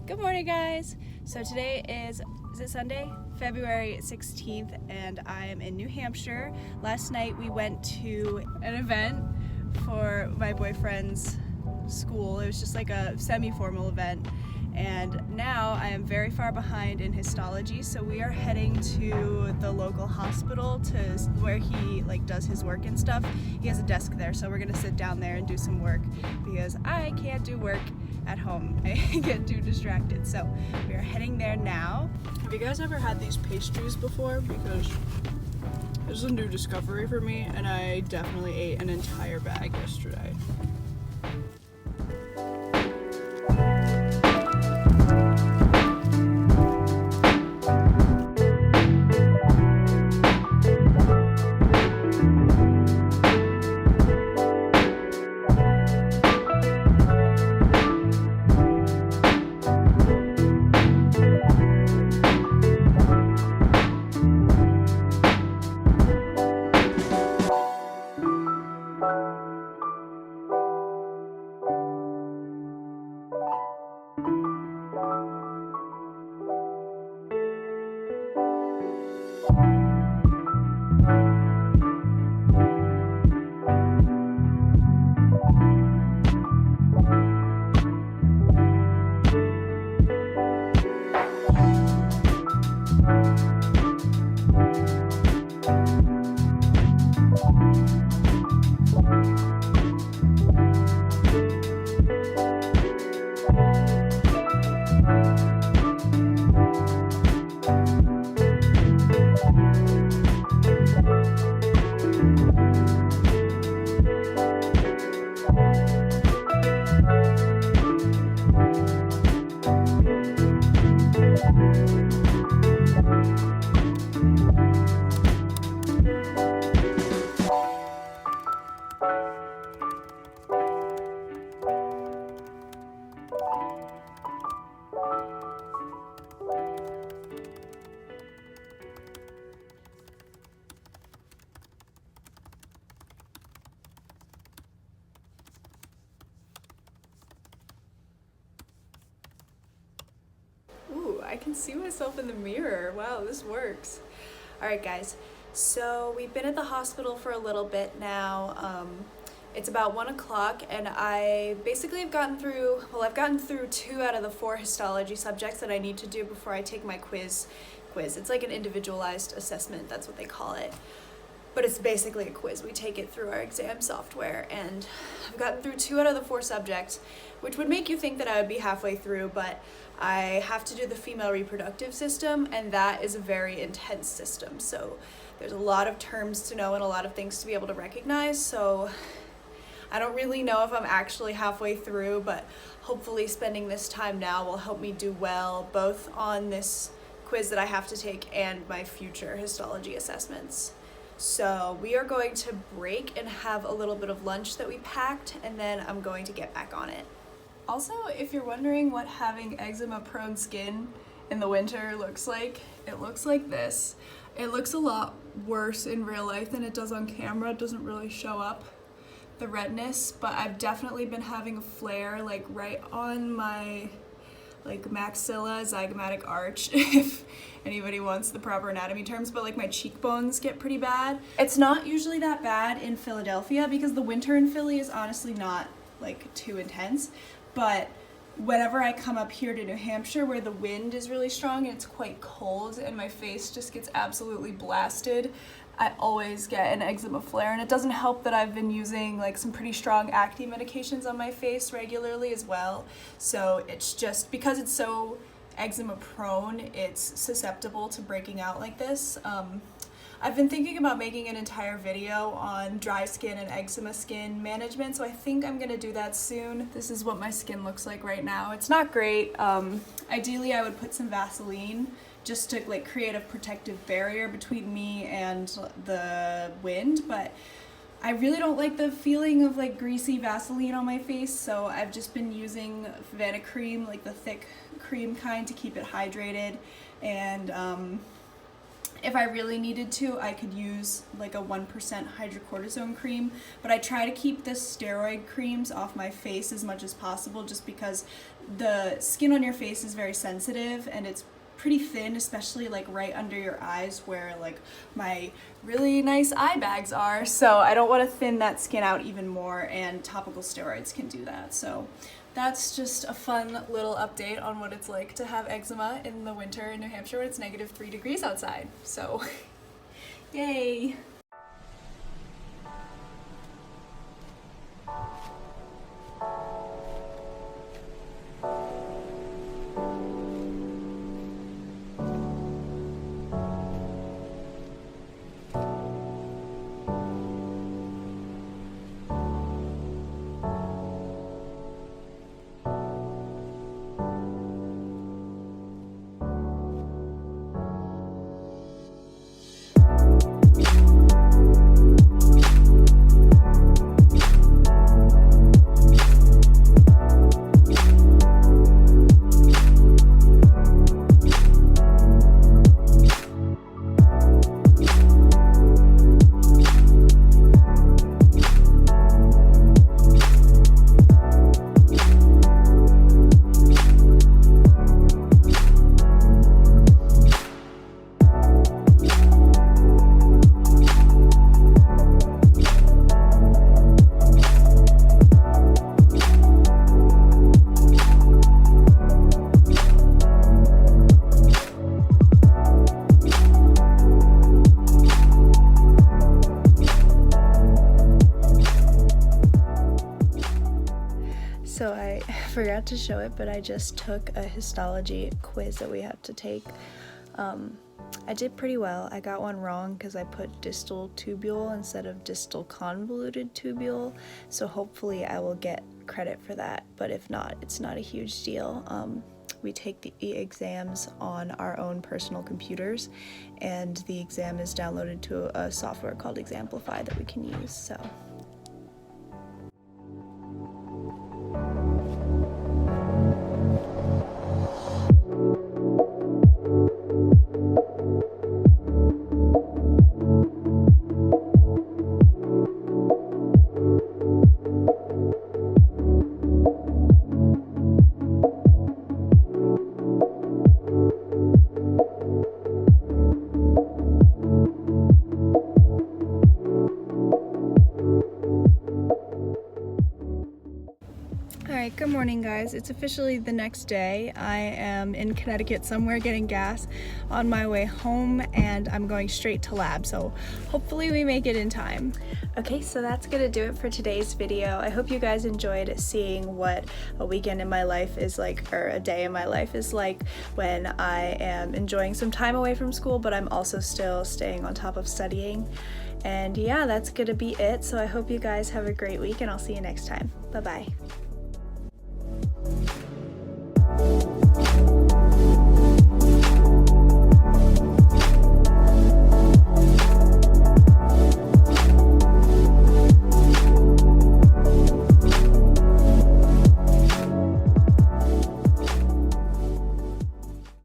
Good morning, guys. So today is it Sunday? February 16th, and I am in New Hampshire. Last night we went to an event for my boyfriend's school. It was just like a semi-formal event. And now I am very far behind in histology, so we are heading to the local hospital to where he does his work and stuff. He has a desk there, so we're gonna sit down there and do some work because I can't do work at home. I get too distracted. So we are heading there now. Have you guys ever had these pastries before? Because this is a new discovery for me, and I definitely ate an entire bag yesterday. Ooh, I can see myself in the mirror. Wow, this works. All right, guys. So we've been at the hospital for a little bit now. It's about 1 o'clock, and I basically have gotten through, I've gotten through 2 out of the 4 histology subjects that I need to do before I take my quiz. It's like an individualized assessment, that's what they call it. But it's basically a quiz. We take it through our exam software, and I've gotten through 2 out of the 4 subjects, which would make you think that I would be halfway through, but I have to do the female reproductive system, and that is a very intense system. So there's a lot of terms to know and a lot of things to be able to recognize. So I don't really know if I'm actually halfway through, but hopefully spending this time now will help me do well, both on this quiz that I have to take and my future histology assessments. So we are going to break and have a little bit of lunch that we packed, and then I'm going to get back on it. Also, if you're wondering what having eczema-prone skin in the winter looks like, it looks like this. It looks a lot worse in real life than it does on camera. It doesn't really show up, the redness, but I've definitely been having a flare right on my maxilla zygomatic arch, if anybody wants the proper anatomy terms, but my cheekbones get pretty bad. It's not usually that bad in Philadelphia because the winter in Philly is honestly not too intense, but whenever I come up here to New Hampshire where the wind is really strong and it's quite cold and my face just gets absolutely blasted, I always get an eczema flare, and it doesn't help that I've been using some pretty strong acne medications on my face regularly as well. So it's just because it's so eczema prone, it's susceptible to breaking out like this. I've been thinking about making an entire video on dry skin and eczema skin management, so I think I'm gonna do that soon. This is what my skin looks like right now. It's not great. Ideally, I would put some Vaseline just to create a protective barrier between me and the wind, but I really don't like the feeling of greasy Vaseline on my face, so I've just been using Vanicream, the thick cream kind, to keep it hydrated, and If I really needed to, I could use like a 1% hydrocortisone cream, but I try to keep the steroid creams off my face as much as possible just because the skin on your face is very sensitive and it's pretty thin, especially like right under your eyes where like my really nice eye bags are. So I don't want to thin that skin out even more, and topical steroids can do that. So that's just a fun little update on what it's like to have eczema in the winter in New Hampshire when it's -3 degrees outside. So, yay! So I forgot to show it, but I just took a histology quiz that we have to take. I did pretty well. I got one wrong because I put distal tubule instead of distal convoluted tubule, so hopefully I will get credit for that, but if not, it's not a huge deal. We take the exams on our own personal computers, and the exam is downloaded to a software called Exemplify that we can use, so. Alright, good morning guys. It's officially the next day. I am in Connecticut somewhere getting gas on my way home, and I'm going straight to lab, so hopefully we make it in time. Okay, so that's gonna do it for today's video. I hope you guys enjoyed seeing what a weekend in my life is like, or a day in my life is like when I am enjoying some time away from school, but I'm also still staying on top of studying. And yeah, that's gonna be it. So I hope you guys have a great week, and I'll see you next time. Bye-bye.